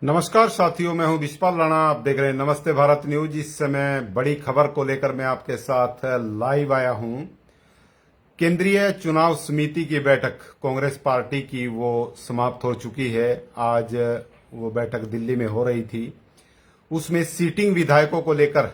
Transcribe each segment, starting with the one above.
नमस्कार साथियों, मैं हूं विशपाल राणा। आप देख रहे हैं नमस्ते भारत न्यूज। इस समय बड़ी खबर को लेकर मैं आपके साथ लाइव आया हूं। केंद्रीय चुनाव समिति की बैठक कांग्रेस पार्टी की वो समाप्त हो चुकी है। आज वो बैठक दिल्ली में हो रही थी। उसमें सीटिंग विधायकों को लेकर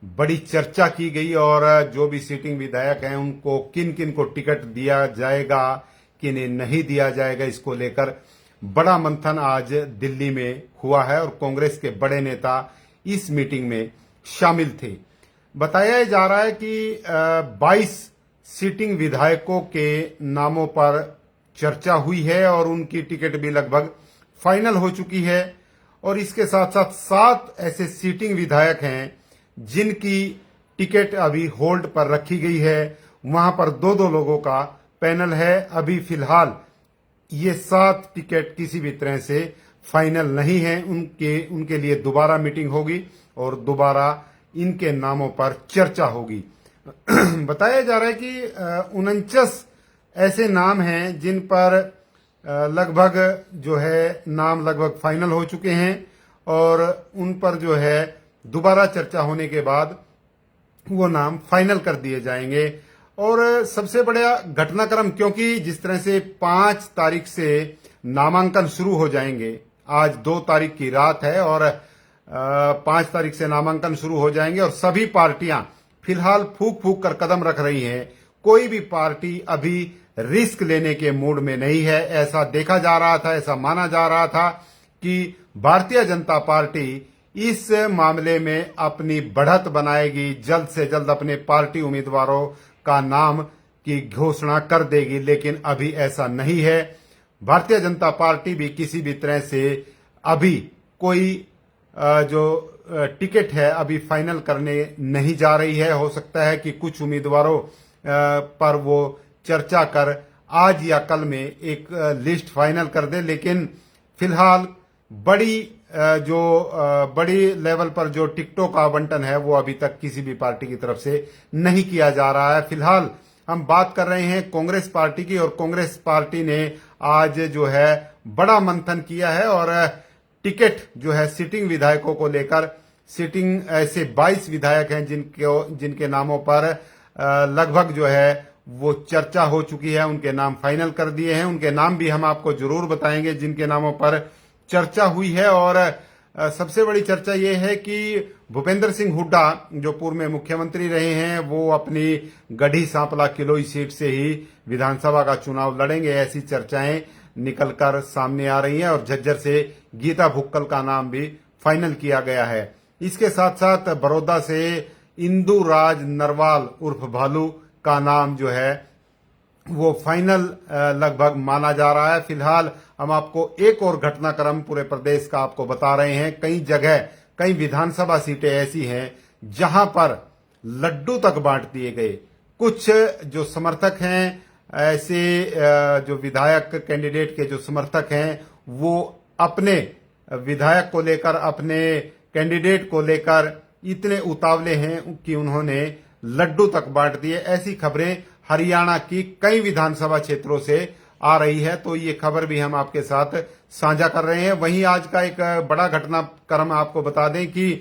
बड़ी चर्चा की गई और जो भी सीटिंग विधायक हैं उनको किन किन को टिकट दिया जाएगा, किन्हें नहीं दिया जाएगा, इसको लेकर बड़ा मंथन आज दिल्ली में हुआ है और कांग्रेस के बड़े नेता इस मीटिंग में शामिल थे। बताया जा रहा है कि 22 सीटिंग विधायकों के नामों पर चर्चा हुई है और उनकी टिकट भी लगभग फाइनल हो चुकी है। और इसके साथ साथ 7 ऐसे सीटिंग विधायक हैं जिनकी टिकट अभी होल्ड पर रखी गई है। वहां पर दो दो लोगों का पैनल है। अभी फिलहाल ये 7 टिकट किसी भी तरह से फाइनल नहीं है। उनके लिए दोबारा मीटिंग होगी और दोबारा इनके नामों पर चर्चा होगी। बताया जा रहा है कि 49 ऐसे नाम हैं जिन पर लगभग जो है नाम लगभग फाइनल हो चुके हैं और उन पर जो है दोबारा चर्चा होने के बाद वो नाम फाइनल कर दिए जाएंगे। और सबसे बड़ा घटनाक्रम, क्योंकि जिस तरह से 5 तारीख से नामांकन शुरू हो जाएंगे, आज 2 तारीख की रात है और 5 तारीख से नामांकन शुरू हो जाएंगे और सभी पार्टियां फिलहाल फूक फूक कर कदम रख रही हैं। कोई भी पार्टी अभी रिस्क लेने के मूड में नहीं है। ऐसा देखा जा रहा था, ऐसा माना जा रहा था कि भारतीय जनता पार्टी इस मामले में अपनी बढ़त बनाएगी, जल्द से जल्द अपने पार्टी उम्मीदवारों का नाम की घोषणा कर देगी, लेकिन अभी ऐसा नहीं है। भारतीय जनता पार्टी भी किसी भी तरह से अभी कोई जो टिकट है अभी फाइनल करने नहीं जा रही है। हो सकता है कि कुछ उम्मीदवारों पर वो चर्चा कर आज या कल में एक लिस्ट फाइनल कर दे, लेकिन फिलहाल बड़ी लेवल पर जो टिकटों का आवंटन है वो अभी तक किसी भी पार्टी की तरफ से नहीं किया जा रहा है। फिलहाल हम बात कर रहे हैं कांग्रेस पार्टी की और कांग्रेस पार्टी ने आज जो है बड़ा मंथन किया है और टिकट जो है सिटिंग विधायकों को लेकर, सिटिंग ऐसे 22 विधायक हैं जिनके नामों पर लगभग जो है वो चर्चा हो चुकी है, उनके नाम फाइनल कर दिए हैं। उनके नाम भी हम आपको जरूर बताएंगे जिनके नामों पर चर्चा हुई है। और सबसे बड़ी चर्चा ये है कि भूपेंद्र सिंह हुड्डा जो पूर्व में मुख्यमंत्री रहे हैं वो अपनी गढ़ी सांपला किलोई सीट से ही विधानसभा का चुनाव लड़ेंगे, ऐसी चर्चाएं निकलकर सामने आ रही हैं। और झज्जर से गीता भुक्कल का नाम भी फाइनल किया गया है। इसके साथ साथ बड़ौदा से इंदु राज नरवाल उर्फ भालू का नाम जो है वो फाइनल लगभग माना जा रहा है। फिलहाल हम आपको एक और घटनाक्रम पूरे प्रदेश का आपको बता रहे हैं। कई जगह कई विधानसभा सीटें ऐसी हैं जहां पर लड्डू तक बांट दिए गए। कुछ जो समर्थक हैं, ऐसे जो विधायक कैंडिडेट के जो समर्थक हैं वो अपने विधायक को लेकर, अपने कैंडिडेट को लेकर इतने उतावले हैं कि उन्होंने लड्डू तक बांट दिए। ऐसी खबरें हरियाणा की कई विधानसभा क्षेत्रों से आ रही है, तो ये खबर भी हम आपके साथ साझा कर रहे हैं। वहीं आज का एक बड़ा घटनाक्रम आपको बता दें कि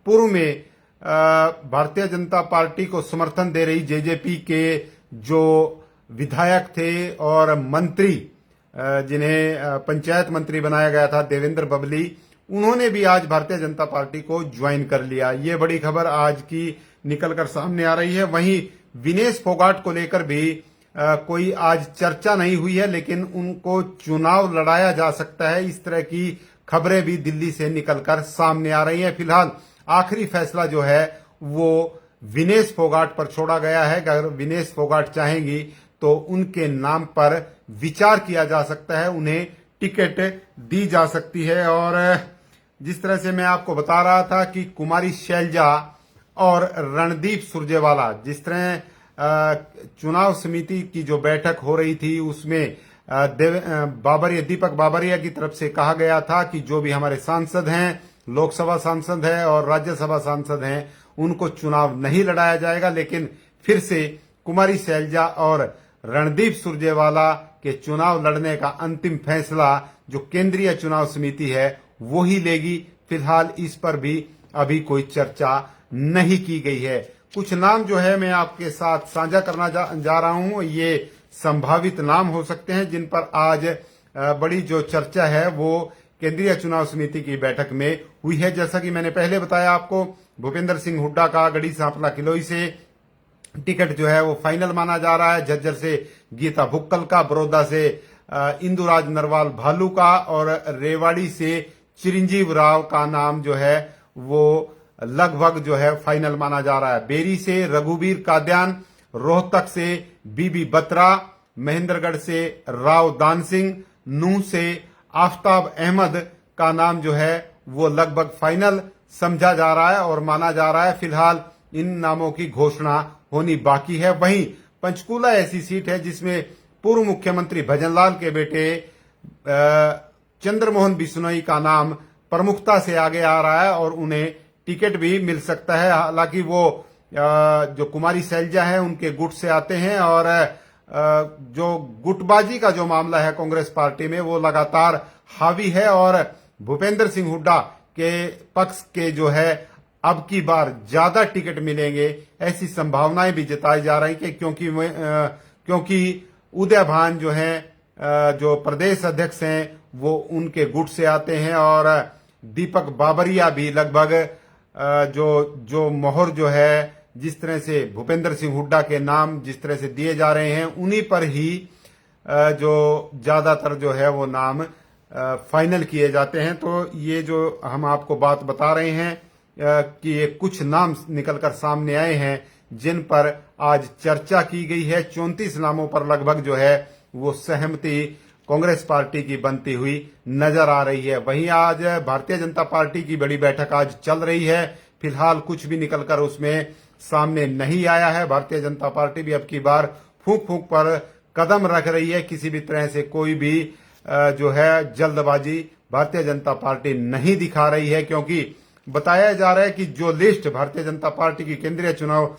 पूर्व में भारतीय जनता पार्टी को समर्थन दे रही जेजेपी के जो विधायक थे और मंत्री, जिन्हें पंचायत मंत्री बनाया गया था, देवेंद्र बबली, उन्होंने भी आज भारतीय जनता पार्टी को ज्वाइन कर लिया। ये बड़ी खबर आज की निकलकर सामने आ रही है। वहीं विनेश फोगाट को लेकर भी कोई आज चर्चा नहीं हुई है, लेकिन उनको चुनाव लड़ाया जा सकता है, इस तरह की खबरें भी दिल्ली से निकलकर सामने आ रही हैं। फिलहाल आखिरी फैसला जो है वो विनेश फोगाट पर छोड़ा गया है। अगर विनेश फोगाट चाहेंगी तो उनके नाम पर विचार किया जा सकता है, उन्हें टिकट दी जा सकती है। और जिस तरह से मैं आपको बता रहा था कि कुमारी शैलजा और रणदीप सुरजेवाला, जिस तरह चुनाव समिति की जो बैठक हो रही थी उसमें दीपक बाबरिया की तरफ से कहा गया था कि जो भी हमारे सांसद हैं, लोकसभा सांसद हैं और राज्यसभा सांसद हैं, उनको चुनाव नहीं लड़ाया जाएगा। लेकिन फिर से कुमारी शैलजा और रणदीप सुरजेवाला के चुनाव लड़ने का अंतिम फैसला जो केंद्रीय चुनाव समिति है वो ही लेगी। फिलहाल इस पर भी अभी कोई चर्चा नहीं की गई है। कुछ नाम जो है मैं आपके साथ साझा करना जा रहा हूं। ये संभावित नाम हो सकते हैं जिन पर आज बड़ी जो चर्चा है वो केंद्रीय चुनाव समिति की बैठक में हुई है। जैसा कि मैंने पहले बताया आपको, भूपेंद्र सिंह हुड्डा का गढ़ी सांपला किलोई से टिकट जो है वो फाइनल माना जा रहा है। झज्जर से गीता भुक्कल का, बड़ौदा से इंदुराज नरवाल भालू का और रेवाड़ी से चिरंजीव राव का नाम जो है वो लगभग जो है फाइनल माना जा रहा है। बेरी से रघुवीर काद्यान, रोहतक से बीबी बत्रा, महेंद्रगढ़ से राव दान सिंह, नूह से आफ्ताब अहमद का नाम जो है वो लगभग फाइनल समझा जा रहा है और माना जा रहा है। फिलहाल इन नामों की घोषणा होनी बाकी है। वहीं पंचकूला ऐसी सीट है जिसमें पूर्व मुख्यमंत्री भजनलाल के बेटे चंद्रमोहन बिश्नोई का नाम प्रमुखता से आगे आ रहा है और उन्हें टिकट भी मिल सकता है। हालांकि वो जो कुमारी शैलजा है उनके गुट से आते हैं और जो गुटबाजी का जो मामला है कांग्रेस पार्टी में वो लगातार हावी है और भूपेंद्र सिंह हुड्डा के पक्ष के जो है अब की बार ज्यादा टिकट मिलेंगे ऐसी संभावनाएं भी जताई जा रही कि क्योंकि उदय भान जो है जो प्रदेश अध्यक्ष हैं वो उनके गुट से आते हैं और दीपक बाबरिया भी लगभग जो मोहर जो है जिस तरह से भूपेंद्र सिंह हुड्डा के नाम जिस तरह से दिए जा रहे हैं उन्हीं पर ही जो ज्यादातर जो है वो नाम फाइनल किए जाते हैं। तो ये जो हम आपको बात बता रहे हैं कि ये कुछ नाम निकलकर सामने आए हैं जिन पर आज चर्चा की गई है। 34 नामों पर लगभग जो है वो सहमति कांग्रेस पार्टी की बनती हुई नजर आ रही है। वहीं आज भारतीय जनता पार्टी की बड़ी बैठक आज चल रही है। फिलहाल कुछ भी निकलकर उसमें सामने नहीं आया है। भारतीय जनता पार्टी भी अब की बार फूंक फूंक पर कदम रख रही है। किसी भी तरह से कोई भी जो है जल्दबाजी भारतीय जनता पार्टी नहीं दिखा रही है, क्योंकि बताया जा रहा है कि जो लिस्ट भारतीय जनता पार्टी की केंद्रीय चुनाव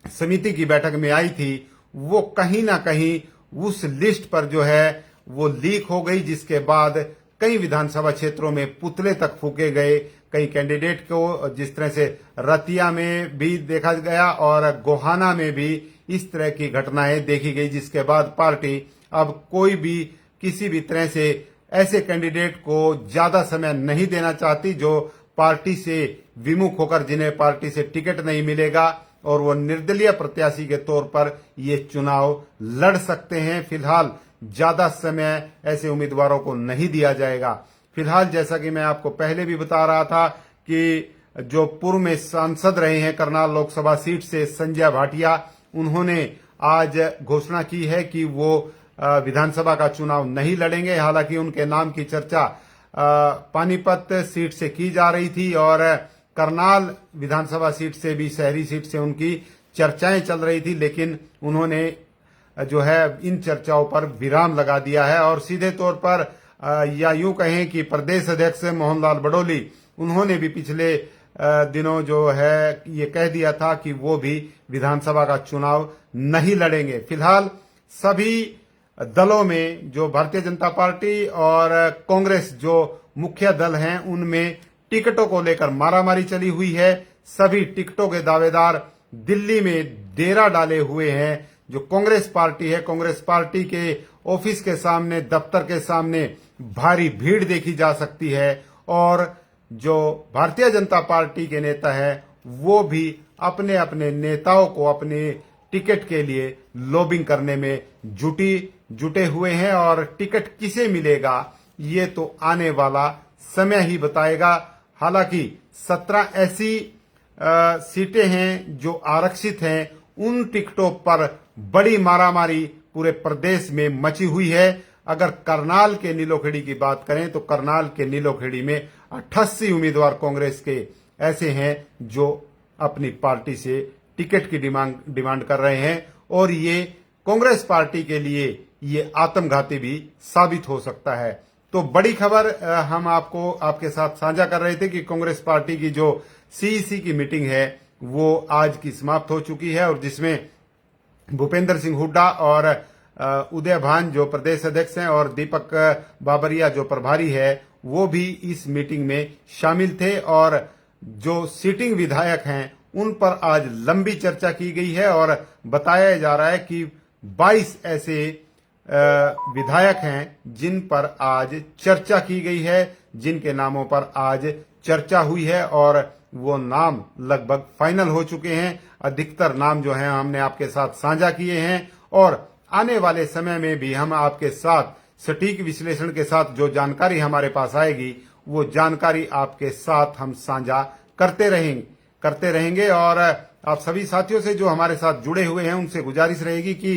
समिति की बैठक में आई थी वो कहीं ना कहीं उस लिस्ट पर जो है वो लीक हो गई, जिसके बाद कई विधानसभा क्षेत्रों में पुतले तक फूके गए। कई कैंडिडेट को जिस तरह से रतिया में भी देखा गया और गोहाना में भी इस तरह की घटनाएं देखी गई, जिसके बाद पार्टी अब कोई भी किसी भी तरह से ऐसे कैंडिडेट को ज्यादा समय नहीं देना चाहती जो पार्टी से विमुख होकर जिन्हें पार्टी से टिकट नहीं मिलेगा और वो निर्दलीय प्रत्याशी के तौर पर ये चुनाव लड़ सकते हैं। फिलहाल ज्यादा समय ऐसे उम्मीदवारों को नहीं दिया जाएगा। फिलहाल जैसा कि मैं आपको पहले भी बता रहा था कि जो पूर्व में सांसद रहे हैं करनाल लोकसभा सीट से संजय भाटिया, उन्होंने आज घोषणा की है कि वो विधानसभा का चुनाव नहीं लड़ेंगे। हालांकि उनके नाम की चर्चा पानीपत सीट से की जा रही थी और करनाल विधानसभा सीट से भी, शहरी सीट से उनकी चर्चाएं चल रही थी, लेकिन उन्होंने जो है इन चर्चाओं पर विराम लगा दिया है और सीधे तौर पर या यूं कहें कि प्रदेश अध्यक्ष मोहनलाल बडोली, उन्होंने भी पिछले दिनों जो है ये कह दिया था कि वो भी विधानसभा का चुनाव नहीं लड़ेंगे। फिलहाल सभी दलों में जो भारतीय जनता पार्टी और कांग्रेस जो मुख्य दल हैं उनमें टिकटों को लेकर मारामारी चली हुई है। सभी टिकटों के दावेदार दिल्ली में डेरा डाले हुए हैं। जो कांग्रेस पार्टी है, कांग्रेस पार्टी के ऑफिस के सामने, दफ्तर के सामने भारी भीड़ देखी जा सकती है और जो भारतीय जनता पार्टी के नेता है वो भी अपने अपने नेताओं को अपने टिकट के लिए लॉबिंग करने में जुटे हुए हैं और टिकट किसे मिलेगा ये तो आने वाला समय ही बताएगा। हालांकि 17 ऐसी सीटें हैं जो आरक्षित हैं, उन टिकटों पर बड़ी मारामारी पूरे प्रदेश में मची हुई है। अगर करनाल के नीलोखेड़ी की बात करें तो करनाल के नीलोखेड़ी में 88 उम्मीदवार कांग्रेस के ऐसे हैं जो अपनी पार्टी से टिकट की डिमांड कर रहे हैं और ये कांग्रेस पार्टी के लिए ये आत्मघाती भी साबित हो सकता है। तो बड़ी खबर हम आपके साथ साझा कर रहे थे कि कांग्रेस पार्टी की जो सीईसी की मीटिंग है वो आज की समाप्त हो चुकी है और जिसमें भूपेंद्र सिंह हुड्डा और उदय भान जो प्रदेश अध्यक्ष हैं और दीपक बाबरिया जो प्रभारी है, वो भी इस मीटिंग में शामिल थे और जो सिटिंग विधायक हैं उन पर आज लंबी चर्चा की गई है और बताया जा रहा है कि 22 ऐसे विधायक हैं जिन पर आज चर्चा की गई है, जिनके नामों पर आज चर्चा हुई है और वो नाम लगभग फाइनल हो चुके हैं। अधिकतर नाम जो हैं हमने आपके साथ साझा किए हैं और आने वाले समय में भी हम आपके साथ सटीक विश्लेषण के साथ जो जानकारी हमारे पास आएगी वो जानकारी आपके साथ हम साझा करते रहेंगे। और आप सभी साथियों से जो हमारे साथ जुड़े हुए हैं उनसे गुजारिश रहेगी कि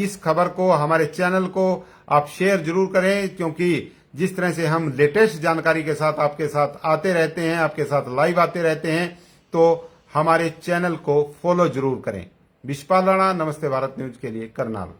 इस खबर को, हमारे चैनल को आप शेयर जरूर करें, क्योंकि जिस तरह से हम लेटेस्ट जानकारी के साथ आपके साथ आते रहते हैं, आपके साथ लाइव आते रहते हैं, तो हमारे चैनल को फॉलो जरूर करें। विश्वपाल राणा, नमस्ते भारत न्यूज के लिए, करनाल।